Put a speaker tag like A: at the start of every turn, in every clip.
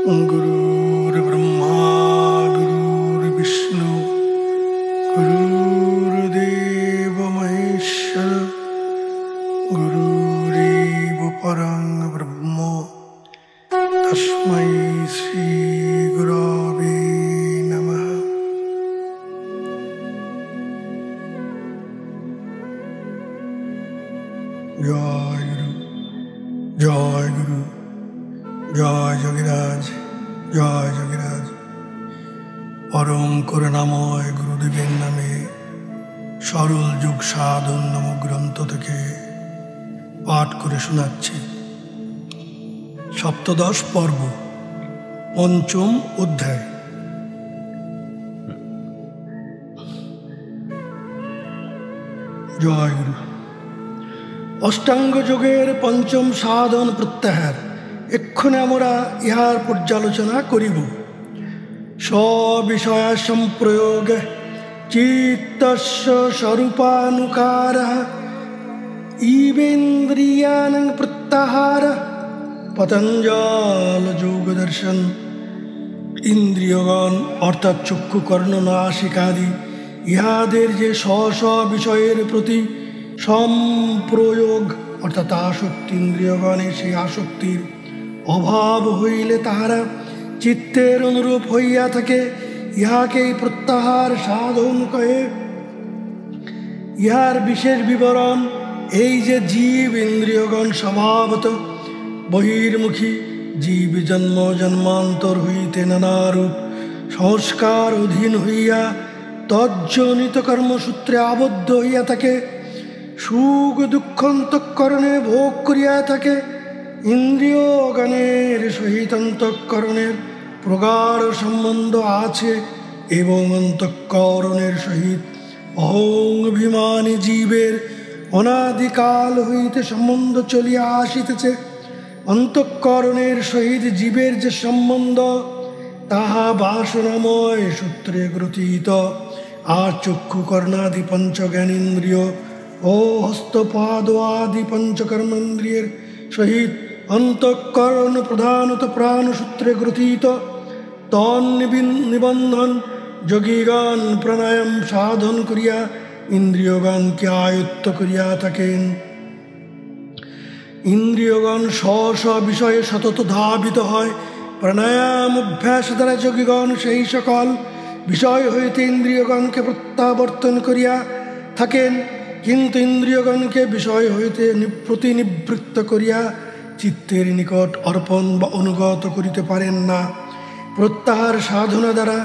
A: गुरुर्ब्रह्मा गुरुर्विष्णु गुरुर्देव महेश्वर गुरुरेव परं ब्रह्म तस्मै श्री गुरवे नमः। जय गुरु जय गुरु जय যোগীরাজ জয় যোগীরাজ। পরম করুণাময় গুরুদেবের নামে সরল যুগ সাধন নামক গ্রন্থ থেকে পাঠ করে শোনাচ্ছি। সপ্তদশ পর্ব, পঞ্চম অধ্যায়। জয় গুরু। অষ্টাঙ্গ যোগের পঞ্চম সাধন প্রত্যাহার। এক্ষণে আমরা ইহার পর্যালোচনা করিব। স্ববিষয় সম্প্রয়োগ চিত্তস্য স্বরূপানুকারঃ ইবেন্দ্রিয়াণং প্রত্যাহারঃ পতঞ্জল যোগ দর্শন। ইন্দ্রিয়গণ অর্থাৎ চক্ষু কর্ণ নাসিকাদি ইহাদের যে স্ব বিষয়ের প্রতি সম্প্রয়োগ অর্থাৎ আসক্তি, ইন্দ্রিয়গণের সেই আসক্তির অভাব হইলে তাহারা চিত্তের অনুরূপ হইয়া থাকে, ইহাকেই প্রত্যাহার সাধন কহে। ইহার বিশেষ বিবরণ এই যে জীব ইন্দ্রিয়গণ স্বভাবত বহির্মুখী, জীব জন্ম জন্মান্তর হইতে নানারূপ সংস্কার অধীন হইয়া তজ্জনিত কর্মসূত্রে আবদ্ধ হইয়া থাকে, সুখ দুঃখ অন্তঃকরণে ভোগ করিয়া থাকে। ইন্দ্রিয়গণের সহিত অন্তঃকরণের প্রগাঢ় সম্বন্ধ আছে এবং অন্তঃকরণের সহিত অহংভিমানী জীবের অনাদিকাল হইতে সম্বন্ধ চলিয়া আসিতেছে। অন্তঃকরণের সহিত জীবের যে সম্বন্ধ তাহা বাসনাময় সূত্রে গ্রথিত, আর চক্ষু কর্ণাদি পঞ্চজ্ঞানেন্দ্রিয় ও হস্তপাদ আদি পঞ্চকর্মেন্দ্রিয়ের সহিত অন্তঃকরণ প্রধানত প্রাণসূত্রে গ্রথিত। তন্নিবন্ধন যোগীগণ প্রাণায়াম সাধন করিয়া ইন্দ্রিয়গণকে আয়ত্ত করিয়া থাকেন। ইন্দ্রিয়গণ স্ব বিষয়ে সতত ধাবিত হয়। প্রাণায়াম অভ্যাস দ্বারা যোগীগণ সেই সকল বিষয় হইতে ইন্দ্রিয়গণকে প্রত্যাবর্তন করিয়া থাকেন, কিন্তু ইন্দ্রিয়গণকে বিষয় হইতে প্রতিনিবৃত্ত করিয়া চিত্তের নিকট অর্পণ বা অনুগত করিতে পারেন না। প্রত্যাহার সাধনা দ্বারা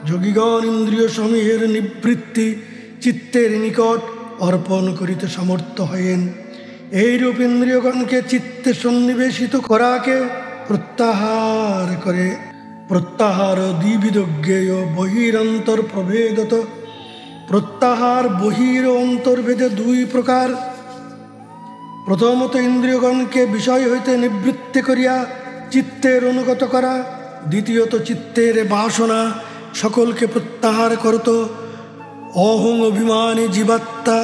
A: যোগীগণ ইন্দ্রিয় সমূহের নিবৃত্তি চিত্তের নিকট অর্পণ করিতে সমর্থ হয়েন। এইরূপ ইন্দ্রিয়গণকে চিত্তে সন্নিবেশিত করাকে প্রত্যাহার করে। প্রত্যাহার দ্বিবিধ জ্ঞেয় বহিরন্তর প্রভেদত। প্রত্যাহার বহির ও অন্তর্ভেদে দুই প্রকার। প্রথমত ইন্দ্রিয়গণকে বিষয় হইতে নিবৃত্তি করিয়া চিত্তের অনুগত করা, দ্বিতীয়ত চিত্তের বাসনা সকলকে প্রত্যাহার করত অহং অভিমানী জীবাত্মা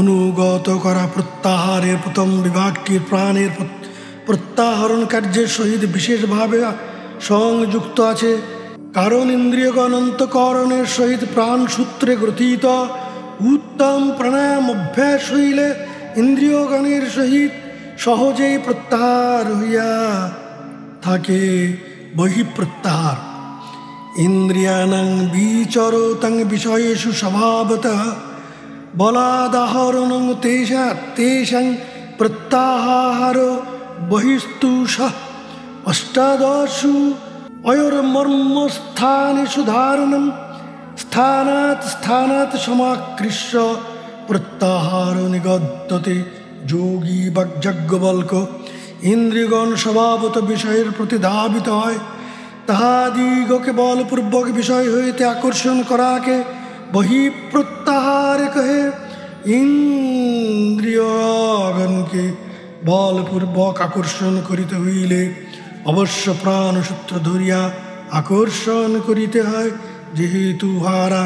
A: অনুগত করা। প্রত্যাহারের প্রথম বিভাগটির প্রাণের প্রত্যাহরণ কার্যের সহিত বিশেষভাবে সংযুক্ত আছে, কারণ ইন্দ্রিয়গণ অন্তঃকরণের সহিত প্রাণ সূত্রে গ্রথিত। উত্তম প্রাণায়াম অভ্যাস হইলে ইন্দ্রিয়গণের সহিত সহজেই প্রত্যাহার হইয়া থাকে। বহিঃপ্রত্যাহার ইন্দ্রিয়াণাং বিচরতং বিষয়েষু স্বভাবতঃ বলাদাহরণং তেষাং প্রত্যাহার বহিস্তুষঃ অষ্টাদশু অয়োর্মর্মস্থানেষু ধারণম স্থানাৎ সমাকৃষ্য প্রত্যাহার নিগদ্যতে যোগী বাগ্যবল্ক। ইন্দ্রিয়গণ স্বভাবত বিষয়ের প্রতি ধাবিত হয়, তাহাদিগকে বলপূর্বক বিষয় হইতে আকর্ষণ করাকে বহিঃপ্রত্যাহার কহে। ইন্দ্রিয়গণকে বলপূর্বক আকর্ষণ করিতে হইলে অবশ্য প্রাণসূত্র ধরিয়া আকর্ষণ করিতে হয়, যেহেতু উহারা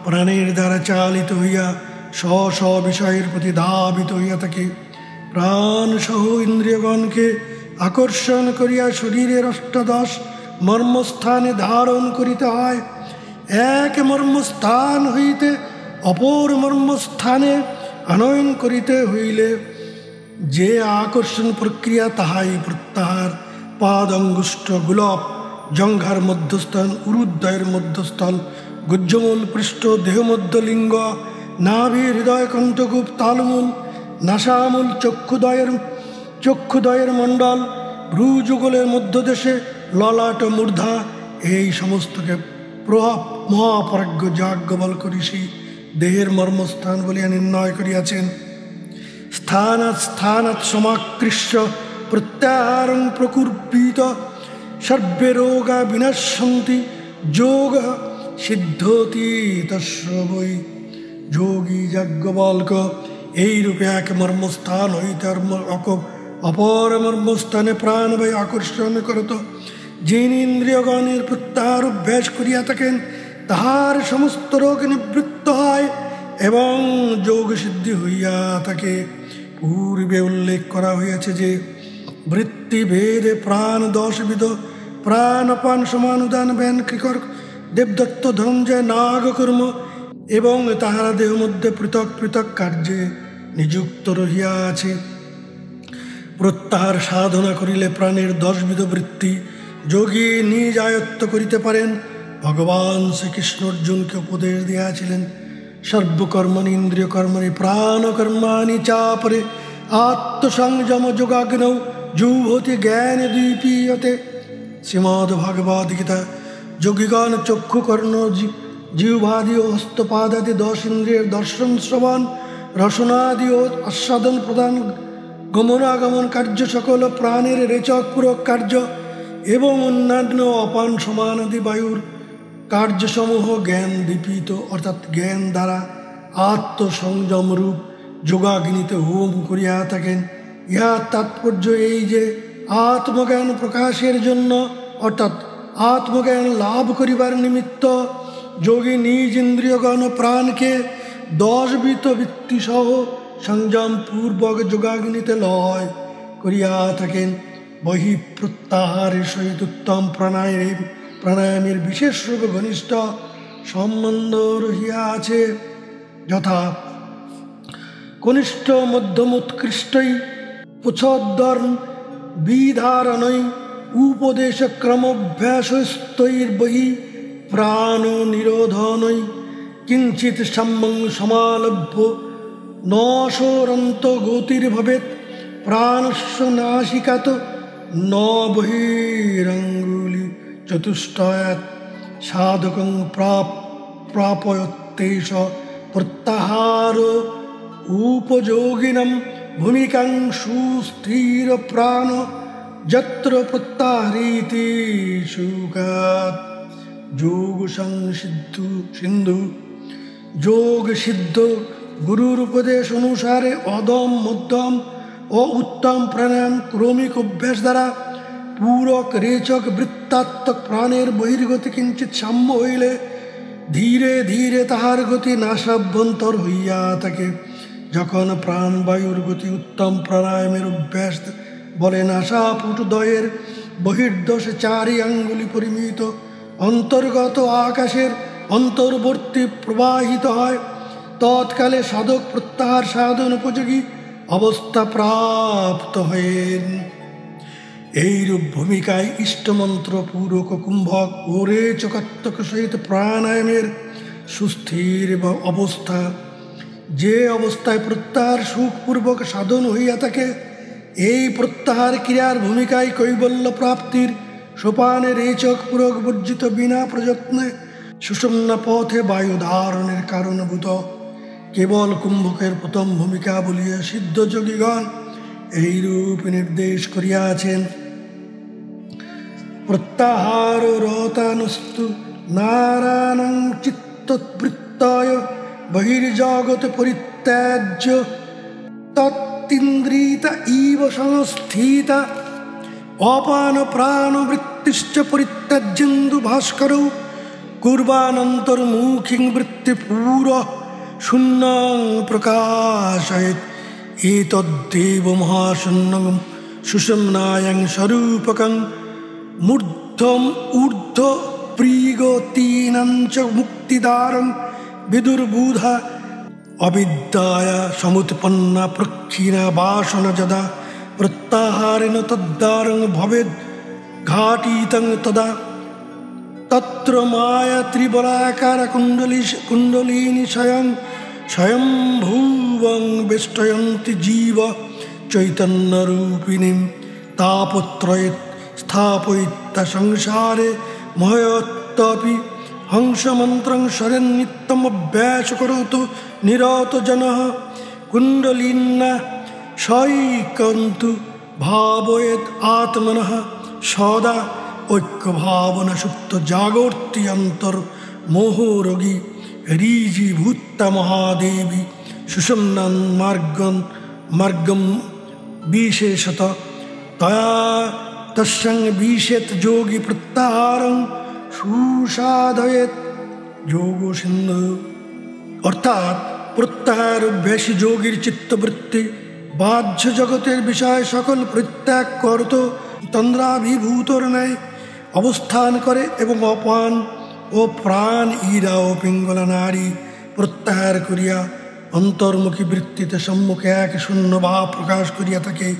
A: প্রাণের দ্বারা চালিত হইয়া স্ব বিষয়ের প্রতি ধাবিত হইয়া থাকে। প্রাণ সহ ইন্দ্রিয়গণকে আকর্ষণ করিয়া শরীরের অষ্টাদশ মর্মস্থানে ধারণ করিতে হয়। এক মর্মস্থান হইতে অপর মর্মস্থানে আনয়ন করিতে হইলে যে আকর্ষণ প্রক্রিয়া, তাহাই প্রত্যাহার। পাদ, অঙ্গুষ্ঠ, গুলব, জঙ্ঘার মধ্যস্থান, উরুদ্বয়ের মধ্যস্থল, গুজ্জমূল, পৃষ্ঠ, দেহমধ্য, লিঙ্গ, নাভি, হৃদয়, কণ্ঠকূপ, তালমূল, নাসামূল, চক্ষুদ্বয়ের মণ্ডল, ভ্রুযুগলের মধ্যদেশে, ললাট, মূর্ধা, এই সমস্তকে মহাপ্রাজ্ঞ যাজ্ঞবল্ক্য ঋষি দেহের মর্মস্থান বলিয়া নির্ণয় করিয়াছেন। স্থানাৎ সমাকৃষ্য প্রত্যাহারং প্রকুর্পিত সর্বে রোগা বিনশ্যন্তি যোগ সিদ্ধতি তস্য বৈ। যোগী যাজ্ঞবল্ক্য এইরূপে এক মর্মস্থান হইতে অপর মর্মস্থানে প্রাণবায়ু আকর্ষণ করত। যিনি ইন্দ্রিয়গণের প্রত্যাহার অভ্যাস করিয়া থাকেন, তাহার সমস্ত রোগ নিবৃত্ত হয় এবং যোগ সিদ্ধি হইয়া থাকে। পূর্বে উল্লেখ করা হইয়াছে যে বৃত্তি ভেদে প্রাণ 10 বিধ, প্রাণ, অপান, সমান, উদান, ব্যান, কৃকর, দেবদত্ত, ধনঞ্জয়, নাগকর্ম, এবং তাহারা দেহ মধ্যে পৃথক পৃথক কার্যে নিযুক্ত রহিয়া আছে। প্রত্যাহার সাধনা করিলে প্রাণের 10 বিধ বৃত্তি যোগী নিজ আয়ত্ত করিতে পারেন। ভগবান শ্রীকৃষ্ণ অর্জুনকে উপদেশ দিয়াছিলেন, সর্বকর্মণি ইন্দ্রিয় কর্মণি প্রাণ কর্মাণি চাপরে আত্মসংযম যোগাগ্নৌ জুহতি জ্ঞান দ্বীপীয়তে। শ্রীমদ্ ভগবদ্ গীতা। যোগীগণ চক্ষু, কর্ণ, জিহ্বাদি ও হস্তপাদাদি 10 ইন্দ্রিয়ের দর্শন, শ্রবণ, রসনাদি ও আস্বাদন প্রদান, গমনাগমন কার্য, সকল প্রাণের রেচক পূরক কার্য এবং অন্যান্য অপান সমানাদি বায়ুর কার্যসমূহ জ্ঞান দীপিত অর্থাৎ জ্ঞান দ্বারা আত্মসংযম রূপ যোগাগ্নিতে হোম করিয়া থাকেন। ইহার তাৎপর্য এই যে আত্মজ্ঞান প্রকাশের জন্য অর্থাৎ আত্মজ্ঞান লাভ করিবার নিমিত্ত যোগী নিজ ইন্দ্রিয়গণ প্রাণকে 10 বিধ বৃত্তিসহ সংযম পূর্বক যোগাগ্নিতে লয় করিয়া থাকেন। বহি প্রত্যাহারের সহিত উত্তম প্রাণায়ামের বিশেষ রূপে ঘনিষ্ঠ সম্বন্ধ রহিয়া আছে, যথা কনিষ্ঠ, মধ্যম, উৎকৃষ্টই, পুচ্ছদ্বর্ণ বিধারণৈ উপদেশ ক্রমভ্যাসস্তৈর্বহি প্রাণ নিরোধনৈ কিঞ্চিৎ সম্যং সমালভ্য নশোরন্ত গতির্ভবেৎ প্রাণস্য নাসিকাত ন বহিরঙ্গুলি চতুষ্টয়াৎ সাধকং প্রাপয়ত্যেষ প্রত্যাহার উপযোগিনম ভূমিকাং সুস্থির প্রাণ যত্র প্রত্যাহৃতি সুখাৎ। যোগ সিন্ধু। যোগ সিদ্ধ গুরুর উপদেশ অনুসারে অদম, মধ্যম ও উত্তম প্রাণায়াম ক্রমিক অভ্যাস দ্বারা পূরক রেচক বৃত্তাত্মক প্রাণের বহির্গতি কিঞ্চিৎ সাম্য হইলে ধীরে ধীরে তাহার গতি নাসাভ্যন্তর হইয়া থাকে। যখন প্রাণবায়ুর গতি উত্তম প্রাণায়ামের অভ্যাস বলে নাসাপুটদ্বয়ের বহির্দশে 4 আঙ্গুলি পরিমিত অন্তর্গত আকাশের অন্তর্বর্তী প্রবাহিত হয়, তৎকালে সাধক প্রত্যাহার সাধন উপযোগী অবস্থা প্রাপ্ত হয়েন। এইরূপ ভূমিকায় ইষ্টমন্ত্র পূরক কুম্ভক ও রেচকাত্মক সহিত প্রাণায়ামের সুস্থির অবস্থা, যে অবস্থায় প্রত্যাহার সুখপূর্বক সাধন হইয়া থাকে, এই প্রত্যাহার ক্রিয়ার ভূমিকায় কৈবল্য প্রাপ্তির সোপানে রেচক পূরক বর্জিত বিনা প্রযত্নে সুষুম্না পথে বায়ু ধারণের কারণভূত কেবল কুম্ভকের প্রথম ভূমিকা বলিয়া সিদ্ধ যোগীগণ এইরূপ নির্দেশ করিয়াছেন। প্রত্যাহার রতানস্তু নারায়ণং চিত্তবৃত্তায় বহির্জগৎ পরিত্যাজ্য তত্তিন্দ্রিতা ইব সংস্থিতা অপান প্রাণ বৃত্তিশ্চ পরিত্যাজ্যেন্দু ভাস্করৌ কুর্বানন্তর্মুখিং বৃত্তিপূর শূন্যং প্রকাশয়েৎ এতদ্দেব মহাশূন্যং সুষুম্নায়ং স্বরূপকং ঊর্ধ্বম ঊর্ধ্ব প্রিগতীনাঞ্চ মুক্তিদারং বিদুর্বুধা অবিদ্যায়া সমুৎপন্না প্রক্ষীণা বাসনা যদা প্রত্যাহারেণ তদ্দারং ভবেদ ঘাটিতং তদা তত্র মায়া ত্রিবলাকার কুণ্ডলিনী স্বয়ম্ভুবং বেষ্টয়ন্তি জীব চৈতন্যরূপিণীম তাপত্রয়ে স্থাপয়িতা সংসারে মহয়ত্তপি হংসমন্ত্রং শরণ্যতমভ্যাস করোতু নিরত জনঃ কুণ্ডলিন্না সৈকন্তু ভাবয়েত আত্মনঃ সদা ঐক্য ভাবনা সুপ্ত জাগর্তি অন্তর মোহরোগী ঋজীভূতা মহাদেবী সুষুম্নান মার্গম বিশেষত তয়া তস্যং বিশেত যোগী প্রত্যাহারং সুসাধয়েত যোগ সিন্ধু। অর্থাৎ প্রত্যাহার অভ্যাসী যোগীর চিত্তবৃত্তি বাহ্য জগতের বিষয় সকল পরিত্যাগ করত তন্দ্রাভিভূতর ন্যায় অবস্থান করে এবং অপান ও প্রাণ ইরা ও পিঙ্গলা নারী প্রত্যাহার করিয়া অন্তর্মুখী বৃত্তিতে সম্মুখে এক শূন্য ভাব প্রকাশ করিয়া থাকে।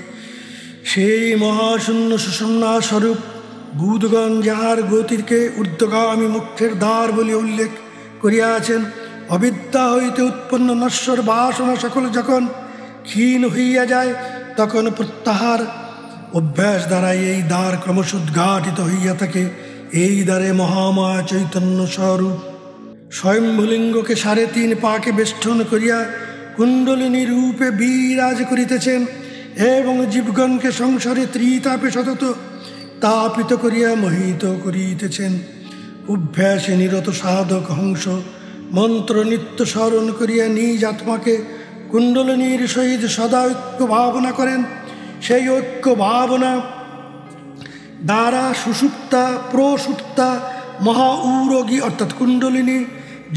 A: সেই মহাশূন্য সুষুম্না স্বরূপ বুধগণ যাহার গতিকে ঊর্ধ্বগামী মুখ্যের দ্বার বলে উল্লেখ করিয়াছেন, অবিদ্যা হইতে উৎপন্ন নশ্বর বাসনা সকল যখন ক্ষীণ হইয়া যায় তখন প্রত্যাহার অভ্যাস দ্বারা এই দ্বার ক্রমশ উদ্ঘাটিত হইয়া থাকে। এই দ্বারে মহামায়া চৈতন্য স্বরূপ স্বয়ম্ভুলিঙ্গকে 3.5 পাকে বেষ্টন করিয়া কুণ্ডলিনী রূপে বিরাজ করিতেছেন এবং জীবগণকে সংসারে ত্রিতাপে সতত তাপিত করিয়া মোহিত করিতেছেন। অভ্যাসে নিরত সাধক হংস মন্ত্র নিত্য স্মরণ করিয়া নিজ আত্মাকে কুণ্ডলিনীর সহিত সদা ঐক্য ভাবনা করেন। সেই ঐক্য ভাবনা দ্বারা সুষুপ্তা প্রসুপ্তা মহা ঊরগী অর্থাৎ কুণ্ডলিনী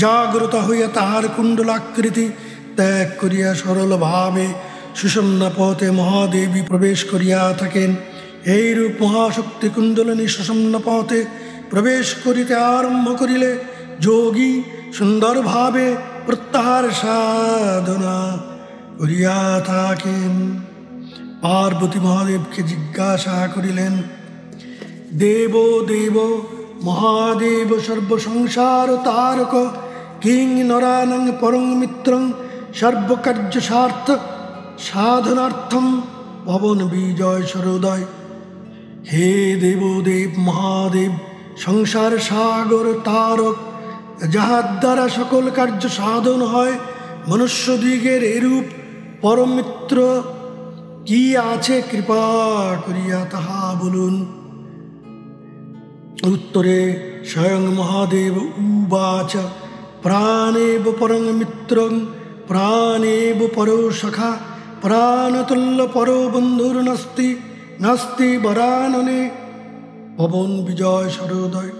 A: জাগ্রত হইয়া তাহার কুণ্ডলাকৃতি ত্যাগ করিয়া সরলভাবে সুষুম্না পথে মহাদেবী প্রবেশ করিয়া থাকেন। এইরূপ মহাশক্তি কুণ্ডলিনী সুষুম্না পথে প্রবেশ করিতে আরম্ভ করিলে যোগী সুন্দরভাবে প্রত্যাহার সাধনা করিয়া থাকেন। পার্বতী মহাদেবকে জিজ্ঞাসা করিলেন, দেব দেব মহাদেব সর্বসংসার তারক কিং নরানং পরং মিত্রং সর্বকার্য সার্থক সাধনার্থম ভবন বিজয় সরোদয়। হে দেবদেব মহাদেব সংসার সাগর তারক, যাহার দ্বারা সকল কার্য সাধন হয়, মনুষ্যদিগের এরূপ পরম মিত্র কি আছে, কৃপা করিয়া তাহা বলুন। উত্তরে স্বয়ং মহাদেব উবাচ, প্রাণেব পরং মিত্রং প্রাণেব পরো সখা প্রাণতুল্য পরো বন্ধুর্নাস্তি নাস্তি বরাননে পবন বিজয় সরোদয়।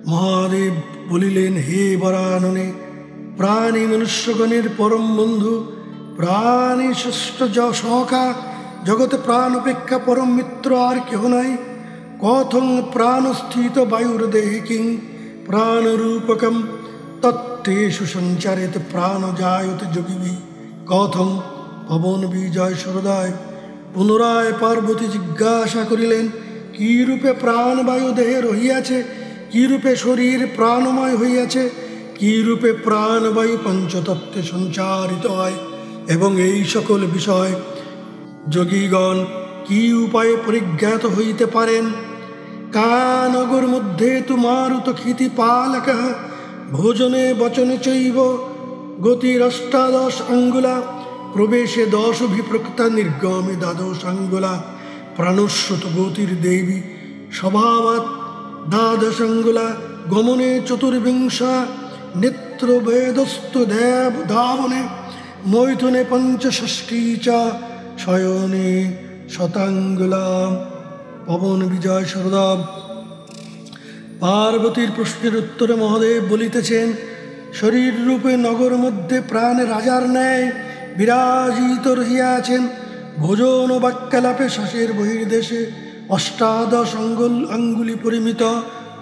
A: মহাদেব বলিলেন, হে বরাননে, প্রাণী মনুষ্যগণের পরম বন্ধু, প্রাণী শ্রেষ্ঠ সখা, জগতে প্রাণ অপেক্ষা পরম মিত্র আর কেহ নাই। কথং প্রাণস্থিত বায়ুর্দেহে কিং প্রাণরূপকম তত্তেষু সঞ্চারিত প্রাণ জায়তে যোগিবি কথং পবন বিজয় সরোদয়। পুনরায় পার্বতী জিজ্ঞাসা করিলেন, কি রূপে প্রাণবায়ু দেহে রহিয়াছে, কি রূপে শরীর প্রাণময় হইয়াছে, কি রূপে প্রাণবায়ু পঞ্চতত্ত্বে সঞ্চারিত হয়, এবং এই সকল বিষয় যোগীগণ কি উপায়ে পরিজ্ঞাত হইতে পারেন। কানগর মধ্যে তু মারুত ক্ষিতি পালক ভোজনে বচনে চৈব গতিরষ্টাদশ আঙ্গুলা প্রবেশে 10 বিপ্রক্তা নির্গমে 12 আঙ্গুলা প্রাণস্রোত গতির দেবী স্বভাবাৎ 12 আঙ্গুলা গমনে 24 নেত্র বেদস্তু দেব ধাবনে মৈথুনে 65 চ শয়নে শতাঙ্গুলা। পবন বিজয় সরোদয়। পার্বতীর প্রশ্নের উত্তরে মহাদেব বলিতেছেন, শরীর রূপে নগর মধ্যে প্রাণ রাজার ন্যায় বিরাজিত রহিয়াছেন। ভোজন ও বাক্যালাপে শ্বাসের বহির্দেশে অষ্টাদশ আঙ্গুলি পরিমিত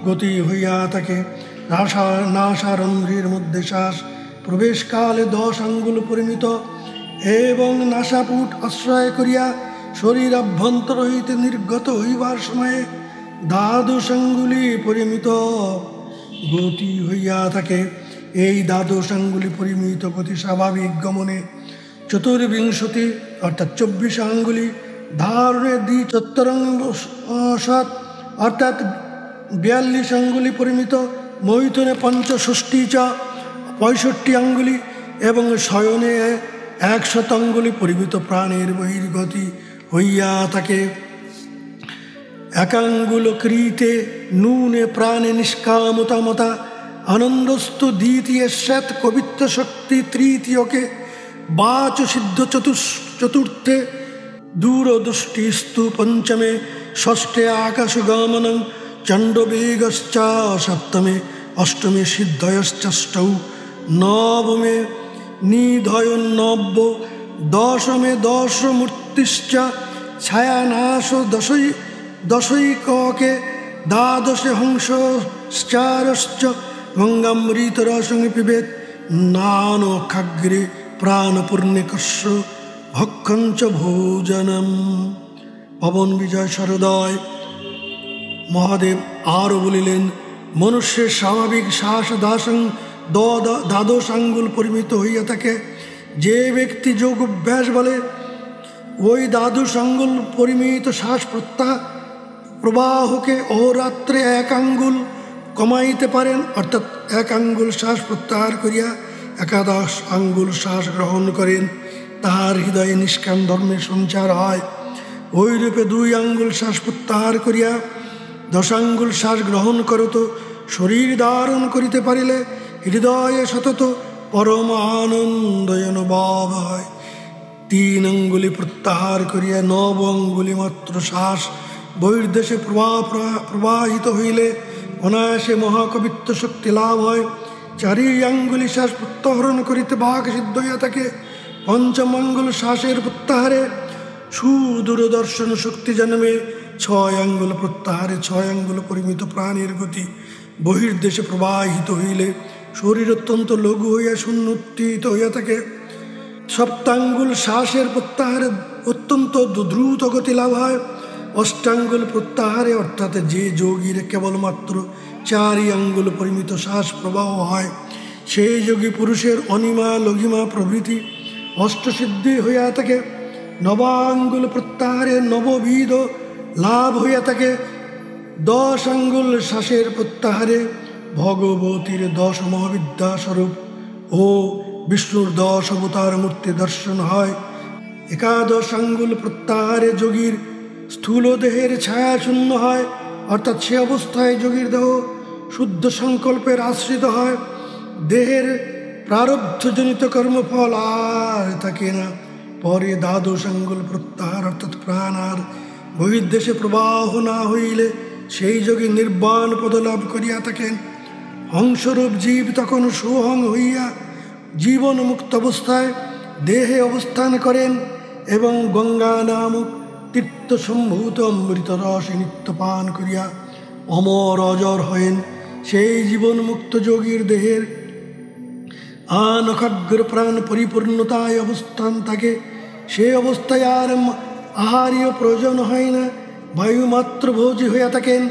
A: গতি হইয়া থাকে। নাসারন্ধ্রের মধ্যে শ্বাস প্রবেশকালে 10 আঙ্গুল পরিমিত এবং নাসাপুট আশ্রয় করিয়া শরীর অভ্যন্তর হইতে নির্গত হইবার সময়ে 12 আঙ্গুলি পরিমিত গতি হইয়া থাকে। এই 12 আঙ্গুলি পরিমিত গতি স্বাভাবিক গমনে 24 অর্থাৎ 24 আঙ্গুলি, ধারণে দ্বিচত্বরঙ্গসাৎ অর্থাৎ 42 আঙ্গুলি পরিমিত, মৈথুনে পঞ্চষষ্ঠী 65 আঙ্গুলি এবং শয়নে 100 আঙ্গুলি পরিমিত প্রাণের বহির্গতি হইয়া থাকে। একাঙ্গুল ক্রীতে নূনে প্রাণে নিষ্কামতা আনন্দস্তু দ্বিতীয় শ্বেত কবিত্ব শক্তি তৃতীয়কে বাচ সিদ্ধ চতুর্থে দূরদৃষ্টিস্তু পঞ্চমে ষষ্ঠে আকাশগমনং চণ্ডবেগশ্চ সপ্তমে অষ্টমে সিদ্ধয়শ্চষ্টৌ নবমে নিধয়োন্নব্য দশমে দশমূর্তিশ্চ ছায়ানাশ দশৈককে দ্বাদশে হংসশ্চারশ্চ গঙ্গামৃতরসং পিবেত নানখাগ্রে প্রাণপূর্ণিকস্য ভক্ষঞ্চ ভোজনম। পবন বিজয় সরোদয় মহাদেব আরও বলিলেন, মনুষ্যের স্বাভাবিক শ্বাস দ্বাদশ আঙ্গুল পরিমিত হইয়া থাকে। যে ব্যক্তি যোগ অভ্যাস বলে ওই 12 আঙ্গুল পরিমিত শ্বাস প্রবাহকে অহরাত্রে 1 আঙ্গুল কমাইতে পারেন, অর্থাৎ 1 আঙ্গুল শ্বাস প্রত্যাহার করিয়া 11 আঙ্গুল শ্বাস গ্রহণ করেন, তাহার হৃদয়ে নিষ্কাম ধর্মের সঞ্চার হয়। ওইরূপে 2 আঙ্গুল শ্বাস প্রত্যাহার করিয়া 10 আঙ্গুল শ্বাস গ্রহণ করত শরীর ধারণ করিতে পারিলে হৃদয়ে সতত পরম আনন্দয় অনুভব হয়। 3 আঙ্গুলি প্রত্যাহার করিয়া 9 আঙ্গুলি মাত্র শ্বাস বহির্দেশে প্রবাহিত হইলে অনায়াসে মহাকবিত্ব শক্তি লাভ হয়। 4 আঙ্গুলি শ্বাস প্রত্যাহরণ করিতে বাঘ সিদ্ধ হইয়া থাকে। 5ম আঙ্গুল শ্বাসের প্রত্যাহারে সুদূরদর্শন শক্তি জন্মে। 6 আঙ্গুল প্রত্যাহারে 6 আঙ্গুল পরিমিত প্রাণের গতি বহির্দেশে প্রবাহিত হইলে শরীর অত্যন্ত লঘু হইয়া শূন্যোত্থিত হইয়া থাকে। 7 আঙ্গুল শ্বাসের প্রত্যাহারে অত্যন্ত দ্রুত গতি লাভ হয়। 8 আঙ্গুল প্রত্যাহারে অর্থাৎ যে যোগীর কেবলমাত্র 4 আঙ্গুল পরিমিত শ্বাস প্রবাহ হয়, সেই যোগী পুরুষের অনিমা লঘিমা প্রভৃতি অষ্টসিদ্ধি হইয়া থাকে। 9 আঙ্গুল প্রত্যাহারে নববিধ লাভ হইয়া থাকে। 10 আঙ্গুল শ্বাসের প্রত্যাহারে ভগবতীর 10 মহাবিদ্যা স্বরূপ ও বিষ্ণুর 10 অবতার মূর্তি দর্শন হয়। 11 আঙ্গুল প্রত্যাহারে যোগীর স্থূল দেহের ছায়া শূন্য হয়, অর্থাৎ সে অবস্থায় যোগীর দেহ শুদ্ধ সংকল্পের আশ্রিত হয়। দেহের প্রারব্ধজনিত কর্মফল আর থাকে না। পরে 12 আঙ্গুল প্রত্যাহার অর্থাৎ প্রাণ আর বহির্দেশে প্রবাহ না হইলে সেই যোগী নির্বাণ পদলাভ করিয়া থাকেন। হংসরূপ জীব তখন সোহং হইয়া জীবন মুক্ত অবস্থায় দেহে অবস্থান করেন এবং গঙ্গা নামক তীর্থ সম্ভূত অমৃত রস নিত্য পান করিয়া অমর অজর হয়েন। সেই জীবন মুক্ত যোগীর দেহের আনখাগ্র প্রাণ পরিপূর্ণতায় অবস্থান থাকে। সে অবস্থায় আর আহারীয় প্রয়োজন হয় না, বায়ুমাত্র ভোজী হইয়া থাকেন।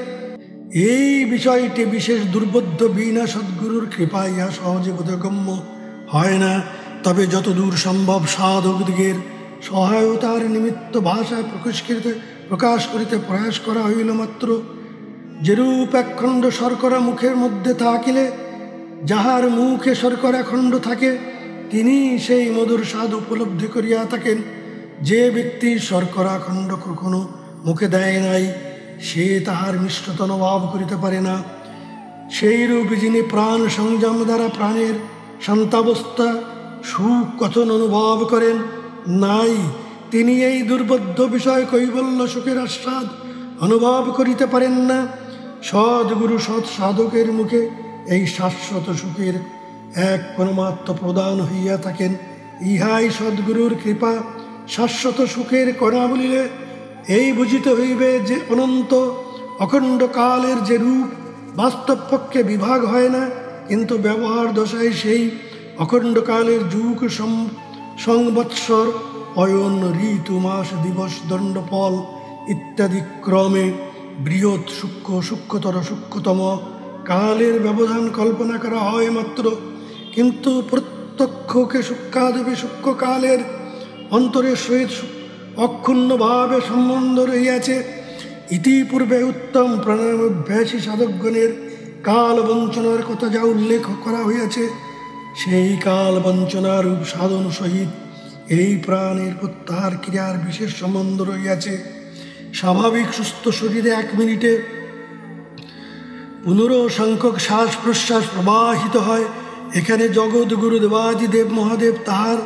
A: এই বিষয়টি বিশেষ দুর্বোধ্য বিনা সদ্গুরুর কৃপায় ইহা সহজে বোধগম্য হয় না। তবে যতদূর সম্ভব সাধকদিগের সহায়তার নিমিত্ত ভাষায় প্রকাশ করিতে প্রয়াস করা হইল মাত্র। যেরূপ একখণ্ড শর্করা মুখের মধ্যে থাকিলে যাহার মুখে শর্করা খণ্ড থাকে, তিনি সেই মধুর স্বাদ উপলব্ধি করিয়া থাকেন। যে ব্যক্তি শর্করা খণ্ড কখনো মুখে দেয় নাই, সে তাহার মিষ্টতা অনুভব করিতে পারে না। সেইরূপ যিনি প্রাণ সংযম দ্বারা প্রাণের শান্তাবস্থা সুখ কথন অনুভব করেন নাই, তিনি এই দুর্বোধ্য বিষয় কৈবল্য সুখের আস্বাদ অনুভব করিতে পারেন না। সদ্গুরু সৎ সাধকের মুখে এই শাশ্বত সুখের এক পরমাত্ম প্রদান হইয়া থাকেন। ইহাই সদ্গুরুর কৃপা। শাশ্বত সুখের কণা বলিলে এই বুঝিতে হইবে যে অনন্ত অখণ্ড কালের যে রূপ বাস্তব পক্ষে বিভাগ হয় না, কিন্তু ব্যবহার দশায় সেই অখণ্ড কালের যুগ সংবৎসর অয়ন ঋতু মাস দিবস দণ্ডপল ইত্যাদি ক্রমে বৃহৎ সূক্ষ্ম সূক্ষ্মতর সূক্ষ্মতম কালের ব্যবধান কল্পনা করা হয় মাত্র, কিন্তু প্রত্যক্ষকে সূক্ষ্মাদেবী সূক্ষ্ম কালের অন্তরের সহিত অক্ষুণ্ণভাবে সম্বন্ধ রহিয়াছে। ইতিপূর্বে উত্তম প্রাণায়াম অভ্যাসী সাধকগণের কাল বঞ্চনার কথা যা উল্লেখ করা হইয়াছে, সেই কাল বঞ্চনার রূপ সাধন সহিত এই প্রাণের প্রত্যাহার ক্রিয়ার বিশেষ সম্বন্ধ রহিয়াছে। স্বাভাবিক সুস্থ শরীরে 1 মিনিটে 15 সংখ্যক শ্বাস প্রশ্বাস প্রবাহিত হয়। এখানে জগৎগুরু দেবাদিদেব মহাদেব তাহার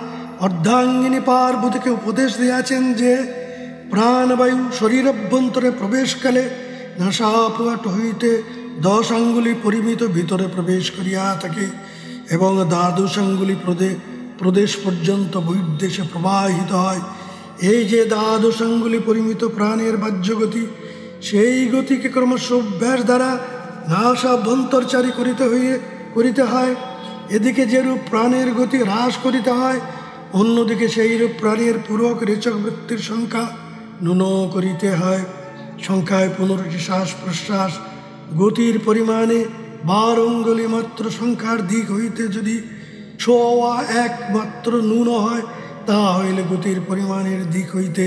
A: অর্ধাঙ্গিনী পার্বতীকে উপদেশ দিয়াছেন যে প্রাণবায়ু শরীর অভ্যন্তরে প্রবেশকালে নাসাপুয়াট হইতে 10 আঙ্গুলি পরিমিত ভিতরে প্রবেশ করিয়া থাকে এবং 12 আঙ্গুলি প্রদেশ পর্যন্ত বহির্দেশে প্রবাহিত হয়। এই যে 12 আঙ্গুলি পরিমিত প্রাণের বাহ্যগতি, সেই গতিকে ক্রমশ অভ্যাস দ্বারা নাসাভ্যন্তরচারী করিতে হয়। এদিকে যেরূপ প্রাণের গতি হ্রাস করিতে হয়, অন্যদিকে সেইরূপ প্রাণের পূর্বক রেচক বৃত্তির সংখ্যা ন্যূন করিতে হয়। সংখ্যায় 15টি শ্বাস প্রশ্বাস গতির পরিমাণে 12 অঙ্গুলি মাত্র সংখ্যার দিক হইতে যদি 1.25 মাত্র ন্যূন হয়, তাহা হইলে গতির পরিমাণের দিক হইতে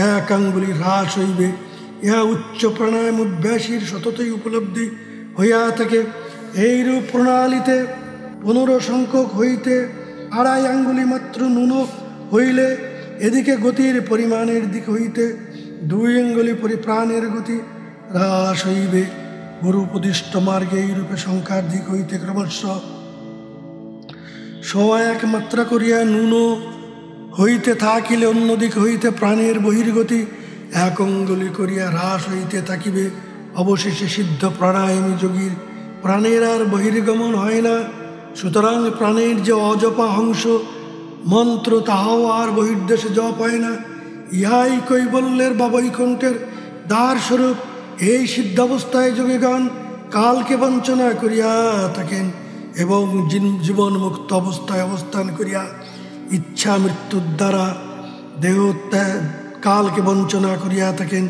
A: 1 আঙ্গুলি হ্রাস হইবে। ইহা উচ্চ প্রাণায়াম অভ্যাসীর সততই উপলব্ধি হইয়া থাকে। এইরূপ প্রণালীতে 15 সংখ্যক হইতে 2.5 আঙ্গুলি মাত্র ন্যূন হইলে এদিকে গতির পরিমাণের দিক হইতে 2 আঙ্গুলি প্রাণের গতি হ্রাস হইবে। গুরু উপদিষ্ট মার্গে এইরূপে সংখ্যার দিক হইতে ক্রমশ 1.1 মাত্রা করিয়া ন্যূন হইতে থাকিলে অন্যদিক হইতে প্রাণের বহির্গতি 1 অঙ্গুলি করিয়া হ্রাস হইতে থাকিবে। অবশেষে সিদ্ধ প্রাণায়ামী যোগীর প্রাণের আর বহির্গমন হয় না। সুতরাং প্রাণের যে অজপা হংস মন্ত্র, তাহাও আর বহির্দেশে জপ হয় না। ইহাই কৈবল্যের বা বৈকুণ্ঠের দ্বারস্বরূপ। এই সিদ্ধাবস্থায় যোগীগণ কালকে বঞ্চনা করিয়া থাকেন এবং জীবন মুক্ত অবস্থায় অবস্থান করিয়া ইচ্ছা মৃত্যুর দ্বারা দেহত্যাগ কালকে বঞ্চনা করিয়া থাকেন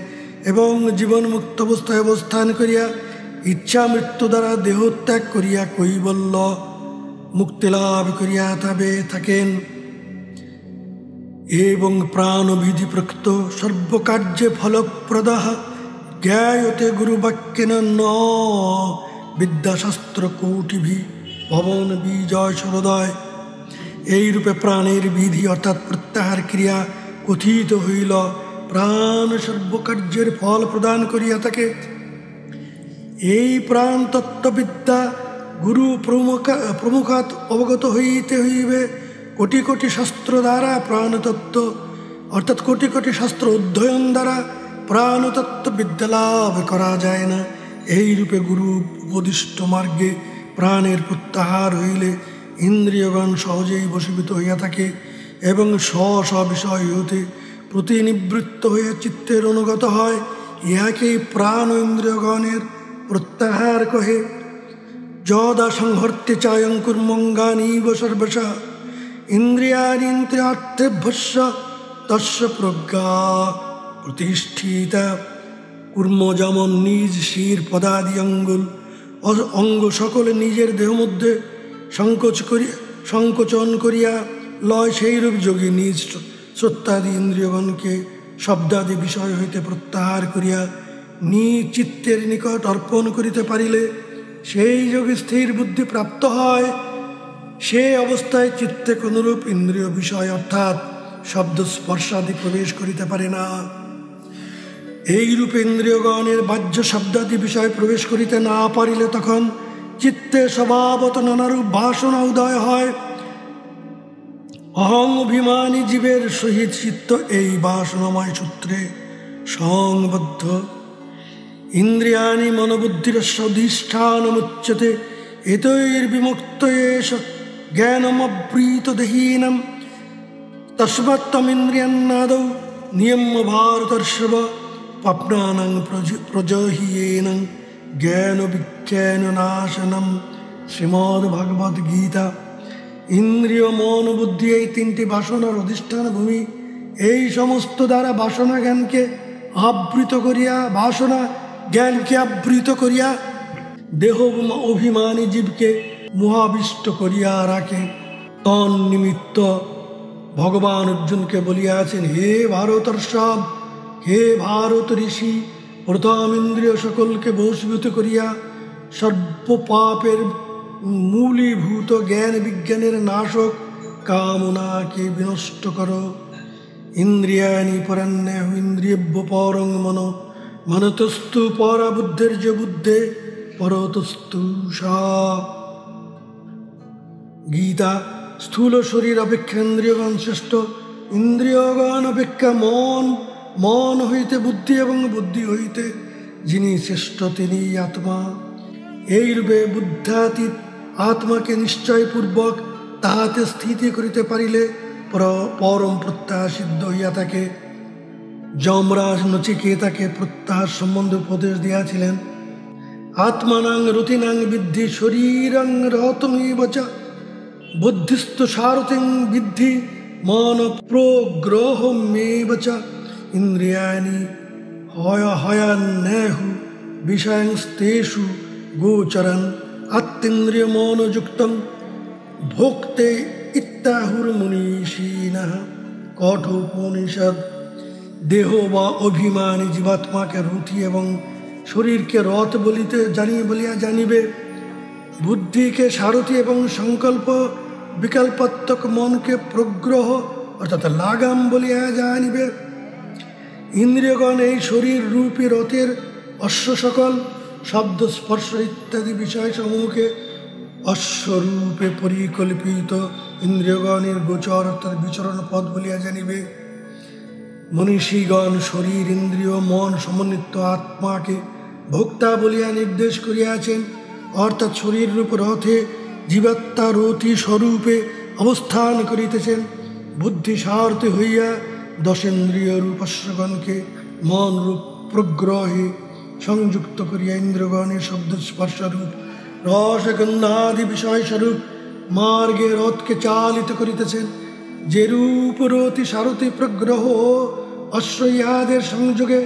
A: এবং জীবন মুক্ত অবস্থায় অবস্থান করিয়া ইচ্ছা মৃত্যু দ্বারা দেহত্যাগ করিয়া কৈবল্য মুক্তি লাভ করিয়া থাকেন। এবং প্রাণবিধি প্রক্ত সর্বকার্যে ফলপ্রদঃ জ্ঞায়তে গুরুবাক্যেন ন বিদ্যাশাস্ত্র কৌটিভি ভবন বিজয় সরোদয়। এইরূপে প্রাণের বিধি অর্থাৎ প্রত্যাহার ক্রিয়া কথিত হইল। প্রাণ সর্বকার্যের ফল প্রদান করিয়া থাকে। এই প্রাণ তত্ত্ববিদ্যা গুরু প্রমুখাৎ অবগত হইতে হইবে। কোটি কোটি শাস্ত্র দ্বারা প্রাণতত্ত্ব অর্থাৎ কোটি কোটি শাস্ত্র অধ্যয়ন দ্বারা প্রাণতত্ত্ব বিদ্যা লাভ করা যায় না। এইরূপে গুরু উপদিষ্ট মার্গে প্রাণের প্রত্যাহার হইলে ইন্দ্রিয়গণ সহজেই বশীভূত হইয়া থাকে এবং স্ব বিষয় হইতে প্রতিনিবৃত্ত হইয়া চিত্তের অনুগত হয়। ইহাকেই প্রাণ ও ইন্দ্রিয়গণের প্রত্যাহার কহে। যদা সংহর্তে চায়ঙ্কুর্মঙ্গানীব সর্বশা ইন্দ্রিয়াণীন্দ্রিয়ার্থেভ্যস্য তস্য প্রজ্ঞা প্রতিষ্ঠিতা। কুর্ম যেমন নিজ শির পদাদি অঙ্গ সকলে নিজের দেহ মধ্যে সংকোচন করিয়া লয়, সেইরূপ যোগী নিজ সত্যাদি ইন্দ্রিয়গণকে শব্দাদি বিষয় হইতে প্রত্যাহার করিয়া নিজ চিত্তের নিকট অর্পণ করিতে পারিলে সেই যোগী স্থির বুদ্ধি প্রাপ্ত হয়। সে অবস্থায় চিত্তে কোনরূপ ইন্দ্রিয় বিষয় অর্থাৎ শব্দ স্পর্শাদি প্রবেশ করিতে পারে না। এইরূপে ইন্দ্রিয়গণের বাহ্য শব্দাদি বিষয় প্রবেশ করিতে না পারিলে তখন চিত্তে স্বভাবত নানারূপ বাসনা উদয় হয়। অহং অভিমানী জীবের সহিত চিত্ত এই বাসনাময় সূত্রে সংবদ্ধ। ইন্দ্রিয়াণি মনোবুদ্ধিরস্বধিষ্ঠানমুচ্যতে এতৈর্বিমুক্ত এষ জ্ঞানমবৃত দেহীনম তস্মাত্তমিন্দ্রিয়ান্নাদৌ নিয়ম্য ভারতর্ষব পাপনানাং প্রজহিয়েনং জ্ঞান বিজ্ঞান নাশনম। শ্রীমদ্ ভগবদ্ গীতা। ইন্দ্রিয়, মন, বুদ্ধি এই তিনটি বাসনার অধিষ্ঠান ভূমি। এই সমস্ত দ্বারা বাসনা জ্ঞানকে আবৃত করিয়া দেহ অভিমানী জীবকে মোহাবিষ্ট করিয়া রাখে। তন্নিমিত্ত ভগবান অর্জুনকে বলিয়াছেন, হে ভারতর্ষভ, হে ভারত ঋষি, প্রথম ইন্দ্রিয় সকলকে বশীভূত করিয়া সর্বপাপের মূলীভূত জ্ঞান বিজ্ঞানের নাশক কামনাকে বিনষ্ট করো। ইন্দ্রিয়াণি পরান্যাহু ইন্দ্রিয়েভ্য পরং মনো, মনতস্তু পরা বুদ্ধের্য বুদ্ধে পরতস্তু সা। গীতা। স্থূল শরীর অপেক্ষা ইন্দ্রিয়গণ শ্রেষ্ঠ, ইন্দ্রিয়গণ অপেক্ষা মন, মন হইতে বুদ্ধি এবং বুদ্ধি হইতে যিনি শ্রেষ্ঠ তিনি আত্মা। এইরূপে বুদ্ধাতীত আত্মাকে নিশ্চয়পূর্বক তাহাতে স্থিতি করিতে পারিলে পরম প্রত্যাহার সিদ্ধ হইয়া থাকে। যমরাজ নচিকেতাকে প্রত্যাহার সম্বন্ধে উপদেশ দিয়াছিলেন। আত্মানাং রতিনাং বিদ্ধি শরীরং রহতমেব চ, বুদ্ধিস্থ সারথিং বিদ্ধি মন প্রগ্রহমেব চ। ইন্দ্রিয়াণি হয়ান্যাহু বিষয়াংস্তেষু গোচরন, আত্মেন্দ্রিয় মনোযুক্তং ভোক্তে ইত্যাহুর্মনীষীণঃ। কঠোপনিষদ। দেহ বা অভিমানী জীবাত্মাকে রথি এবং শরীরকে রথ বলিয়া জানিবে, বুদ্ধিকে সারথি এবং সংকল্প বিকল্পাত্মক মনকে প্রগ্রহ অর্থাৎ লাগাম বলিয়া জানিবে। ইন্দ্রিয়গণ এই শরীর রূপী রথের অশ্ব সকল শব্দ স্পর্শ ইত্যাদি বিষয় সমূহকে অশ্বরূপে পরিকল্পিত ইন্দ্রিয়গণের গোচর অর্থাৎ বিচরণ পথ বলিয়া জানিবে। মনীষীগণ শরীর ইন্দ্রিয় মন সমন্বিত আত্মাকে ভোক্তা বলিয়া নির্দেশ করিয়াছেন, অর্থাৎ শরীর রূপ রথে জীবাত্মা রথি স্বরূপে অবস্থান করিতেছেন। বুদ্ধি সারথি হইয়া দশেন্দ্রিয় রূপ অশ্বগণকে মন রূপ প্রগ্রহে সংযুক্ত করিয়া ইন্দ্রগণের শব্দ স্পর্শরূপ রসগন্ধাদি বিষয়স্বরূপ মার্গে রথকে চালিত করিতেছেন। যেরূপ রথি সারথি প্রগ্রহ অশ্ব ইহাদের সংযোগে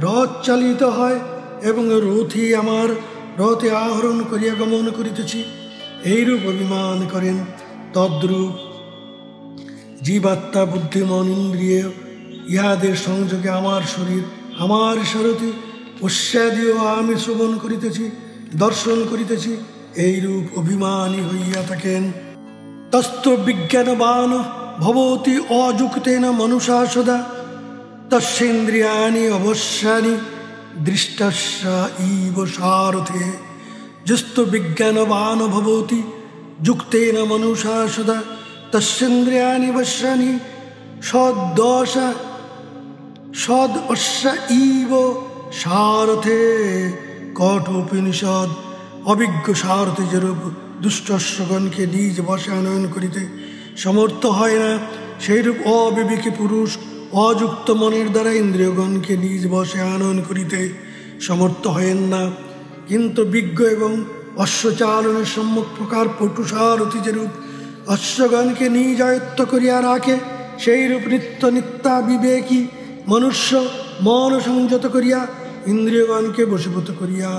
A: রথ চালিত হয় এবং রথি আমার রথে আহরণ করিয়া গমন করিতেছি এইরূপ অভিমান করেন, তদ্রূপ জীবাত্মা বুদ্ধি মন ইন্দ্রিয় ইহাদের সংযোগে আমার শরীর আমার সারথি অশ্বাদিও আমি শ্রবণ করিতেছি দর্শন করিতেছি এইরূপ অভিমানী হইয়া থাকেন। তস্ত্র বিজ্ঞানবান ভবতি অযুক্তেন মনুষা সদা, তস্যেন্দ্রিয়াণি অবশ্যানি দৃষ্টস্য ইব সারথে। যস্তু বিজ্ঞানবান ভবতি যুক্তেন মনুষা সদা, তস্যেন্দ্রিয়াণি অবশ্যানি সদ অশ্য ইব সারথে। কঠোপনিষদ। অভিজ্ঞ সারথি যেরূপ দুষ্টস্বগণকে নিজ বশে আনয়ন করিতে সমর্থ হয় না, সেইরূপ অবিবেকী পুরুষ অযুক্ত মনের দ্বারা ইন্দ্রিয়গণকে নিজ বশে আনয়ন করিতে সমর্থ হয়েন না। কিন্তু বিজ্ঞ এবং অশ্বচালনের সম্যক প্রকার পটু সারথি যেরূপ অশ্বগণকে নিজ আয়ত্ত করিয়া রাখে, সেইরূপ নিত্যা বিবেকী মনুষ্য মন সংযত করিয়া ইন্দ্রিয়গণকে বশীভূত করিয়া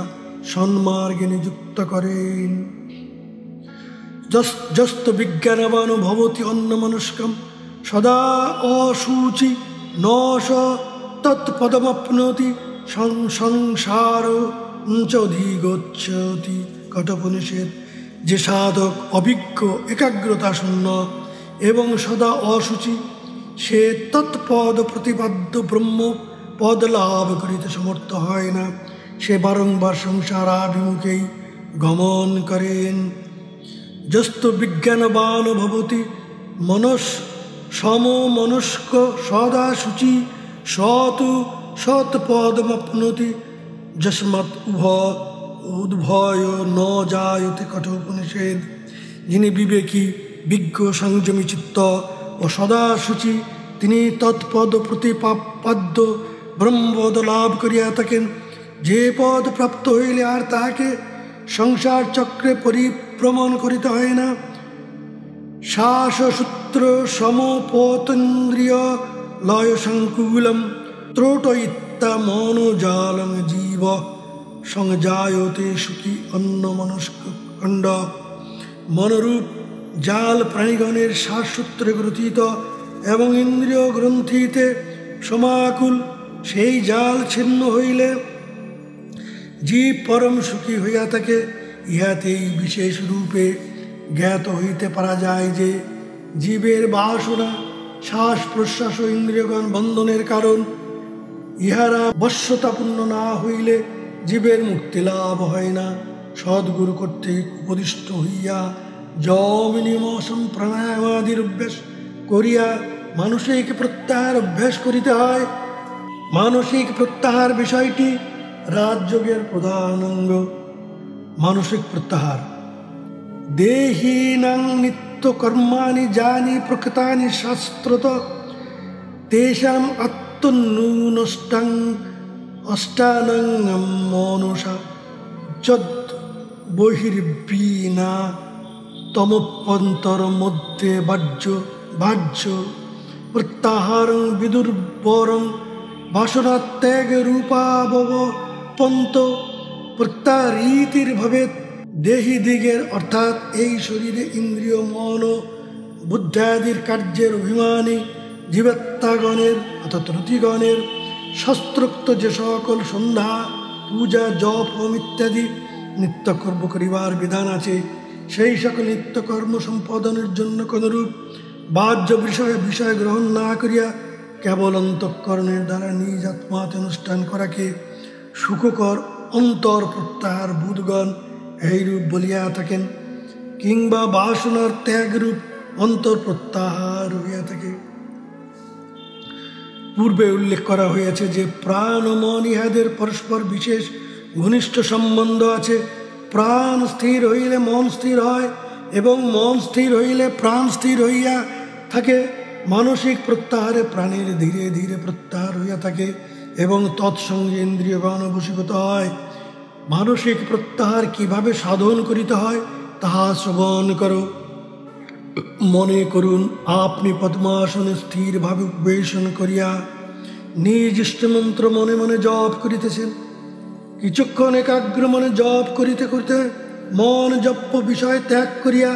A: সন্মার্গে নিযুক্ত করেন। যস্ত বিজ্ঞানবান ভবতি অন্যমনস্কম সদা অশুচি ন স তৎপদমপ্নোতি সংসার অধিগচ্ছতি। কঠোপনিষদ। যে সাধক অভিজ্ঞ একাগ্রতা শূন্য এবং সদা অশুচি, সে তৎপদ প্রতিপাদ্য ব্রহ্ম পদ লাভ করিতে সমর্থ হয় না, সে বারংবার সংসারাভিমুখেই গমন করেন। যস্ত বিজ্ঞানবান ভবতি সমমনস্ক সদা শুচি সতু সৎপদমপ্নোতি যস্মাৎ উদ্ভয় ন জায়তে। কঠোপনিষদ। যিনি বিবেকী বিজ্ঞ সংযমী চিত্ত ও সদা শুচি তিনি তৎপদ প্রতিপাদ্য ব্রহ্মপদ লাভ করিয়া থাকেন। যে পদ প্রাপ্ত হইলে আর তাহাকে সংসার চক্রে পরিভ্রমণ করিতে হয় না। শ্বাসসূত্র সমপতেন্দ্রিয় লয় সংকুলম ত্রোটয়িত্তা মনোজালং জীব সংজায়তে সুখী অন্য মনস্কণ্ড। মনরূপ জাল প্রাণীগণের শ্বাসসূত্রে গ্রথিত এবং ইন্দ্রিয় গ্রন্থিতে সমাকুল। সেই জাল ছিন্ন হইলে জীব পরম সুখী হইয়া থাকে। ইহাতেই বিশেষ রূপে জ্ঞাত হইতে পারা যায় যে জীবের বাসনা শ্বাস প্রশ্বাস ও ইন্দ্রিয়গণ বন্ধনের কারণ। ইহারা বশ্যতাপূর্ণ না হইলে জীবের মুক্তি লাভ হয় না। সদ্গুরু কর্তৃক উপদিষ্ট হইয়া যম নিয়ম প্রাণায়ামাদির অভ্যাস করিয়া মানসিক প্রত্যাহার অভ্যাস করিতে হয়। মানসিক প্রত্যাহার বিষয়টি রাজযোগের প্রধান অঙ্গ। মানসিক প্রত্যাহার দেহিনাং নিত্য কর্মাণি যানি প্রকৃতানি শাস্ত্রত তেষাম আত্মন্যূনষ্টাং অষ্টানং মনসা যদ বহির্বীনা তমোপন্তর মধ্যে বাহ্য প্রত্যাহারং বিদুর্বরং বাসনাত্যাগ রূপাবব পন্ত প্রত্যারীতির ভবেত। দেহি দিগের অর্থাৎ এই শরীরে ইন্দ্রিয় মন ও বুদ্ধাদির কার্যের অভিমানী জীবাত্মাগণের অর্থাৎ রতিগণের শাস্ত্রোক্ত যে সকল সন্ধ্যা পূজা জপ হোম ইত্যাদি নিত্যকর্ম করিবার বিধান আছে, সেই সকল নিত্যকর্ম সম্পাদনের জন্য কোনরূপ বাহ্য বিষয় গ্রহণ না করিয়া কেবল অন্তঃকরণের দ্বারা নিজ আত্মাতে অনুষ্ঠান করাকে সুখকর অন্তর প্রত্যাহার বুধগণ এইরূপ বলিয়া থাকেন, কিংবা বাসনার ত্যাগরূপ অন্তর প্রত্যাহার হইয়া থাকে। পূর্বে উল্লেখ করা হয়েছে যে প্রাণ ও মন ইহাদের পরস্পর বিশেষ ঘনিষ্ঠ সম্বন্ধ আছে। প্রাণ স্থির হইলে মন স্থির হয় এবং মন স্থির হইলে প্রাণ স্থির হইয়া থাকে। মানসিক প্রত্যাহারে প্রাণের ধীরে ধীরে প্রত্যাহার হইয়া থাকে এবং তৎসঙ্গে ইন্দ্রিয়গণ বশীভূত হয়। মানসিক প্রত্যাহার কিভাবে সাধন করিতে হয় তাহা শ্রবণ করো। মনে করুন আপনি পদ্মাসনে স্থিরভাবে উপবেশন করিয়া নিজ ইষ্টমন্ত্র মনে মনে জপ করিতেছেন। কিছুক্ষণ একাগ্র মনে জপ করিতে করিতে মন জপ্য বিষয় ত্যাগ করিয়া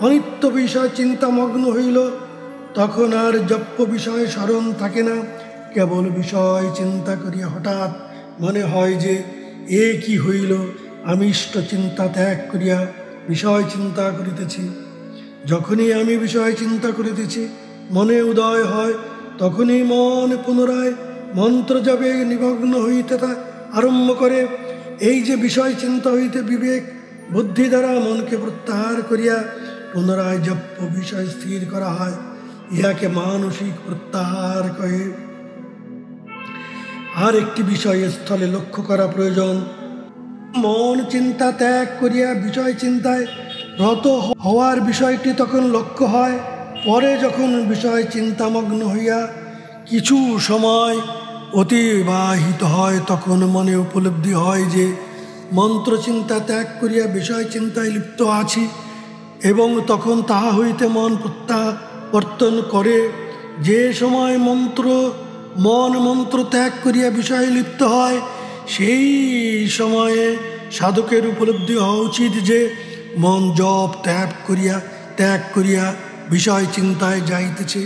A: অনিত্য বিষয় চিন্তামগ্ন হইল। তখন আর জপ্য বিষয় স্মরণ থাকে না, কেবল বিষয় চিন্তা করিয়া হঠাৎ মনে হয় যে এ কি হইল, আমি ইষ্ট চিন্তা ত্যাগ করিয়া বিষয় চিন্তা করিতেছি। যখনই আমি বিষয় চিন্তা করিতেছি মনে উদয় হয়, তখনই মন পুনরায় মন্ত্র জপে নিমগ্ন হইতে আরম্ভ করে। এই যে বিষয় চিন্তা হইতে বিবেক বুদ্ধি দ্বারা মনকে প্রত্যাহার করিয়া পুনরায় জপ্য বিষয় স্থির করা হয়, ইহাকে মানসিক প্রত্যাহার কহে। আর একটি বিষয় স্থলে লক্ষ্য করা প্রয়োজন। মন চিন্তা ত্যাগ করিয়া বিষয় চিন্তায় রত হওয়ার বিষয়টি তখন লক্ষ্য হয়। পরে যখন বিষয় চিন্তামগ্ন হইয়া কিছু সময় অতিবাহিত হয়, তখন মনে উপলব্ধি হয় যে মন্ত্র চিন্তা ত্যাগ করিয়া বিষয় চিন্তায় লিপ্ত আছি, এবং তখন তাহা হইতে মন প্রত্যাবর্তন করে। যে সময় মন মন্ত্র ত্যাগ করিয়া বিষয়ে লিপ্ত হয়, সেই সময়ে সাধকের উপলব্ধি হওয়া উচিত যে মন জপ ত্যাগ করিয়া বিষয় চিন্তায় যাইতেছে।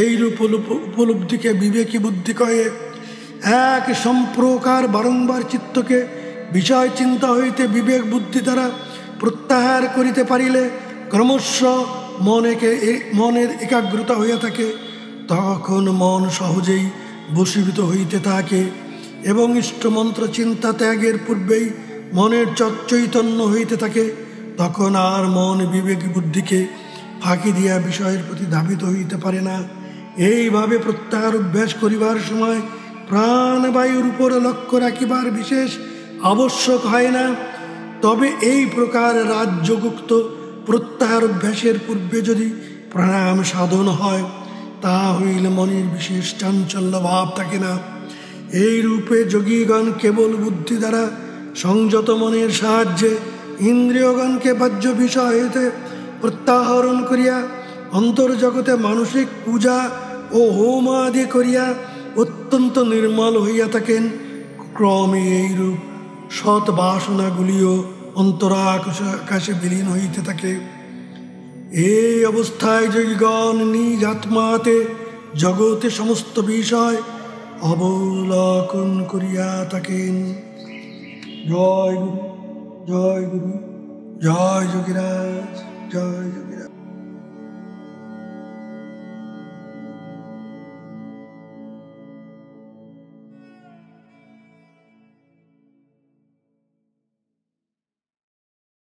A: এইরূপ উপলব্ধিকে বিবেকী বুদ্ধি কহে। এক সম্প্রকার বারংবার চিত্তকে বিষয় চিন্তা হইতে বিবেক বুদ্ধি দ্বারা প্রত্যাহার করিতে পারিলে ক্রমশ মনের একাগ্রতা হইয়া থাকে। তখন মন সহজেই বশীভূত হইতে থাকে এবং ইষ্টমন্ত্র চিন্তা ত্যাগের পূর্বেই মনের চৈতন্য হইতে থাকে। তখন আর মন বিবেক বুদ্ধিকে ফাঁকি দিয়া বিষয়ের প্রতি ধাবিত হইতে পারে না। এইভাবে প্রত্যাহার অভ্যাস করিবার সময় প্রাণবায়ুর উপরে লক্ষ্য রাখিবার বিশেষ আবশ্যক হয় না। তবে এই প্রকার রাজযোগুক্ত প্রত্যাহার অভ্যাসের পূর্বে যদি প্রাণায়াম সাধন হয়, তা হইলে মনের বিশেষ চাঞ্চল্য ভাব থাকে না। এই রূপে যোগীগণ কেবল বুদ্ধি দ্বারা সংযত মনের সাহায্যে ইন্দ্রিয়গণকে বাহ্য বিষয় হইতে প্রত্যাহরণ করিয়া অন্তর্জগতে মানসিক পূজা ও হোম আদি করিয়া অত্যন্ত নির্মল হইয়া থাকেন। ক্রমে এইরূপ সৎ বাসনাগুলিও অন্তরাকাশে বিলীন হইতে থাকে। এই অবস্থায় যোগীগণ নিজ আত্মাতে জগতে সমস্ত বিষয় অবলোকন করিয়া থাকেন। জয় গুরু, জয় গুরু, জয় যোগীরাজ, জয়।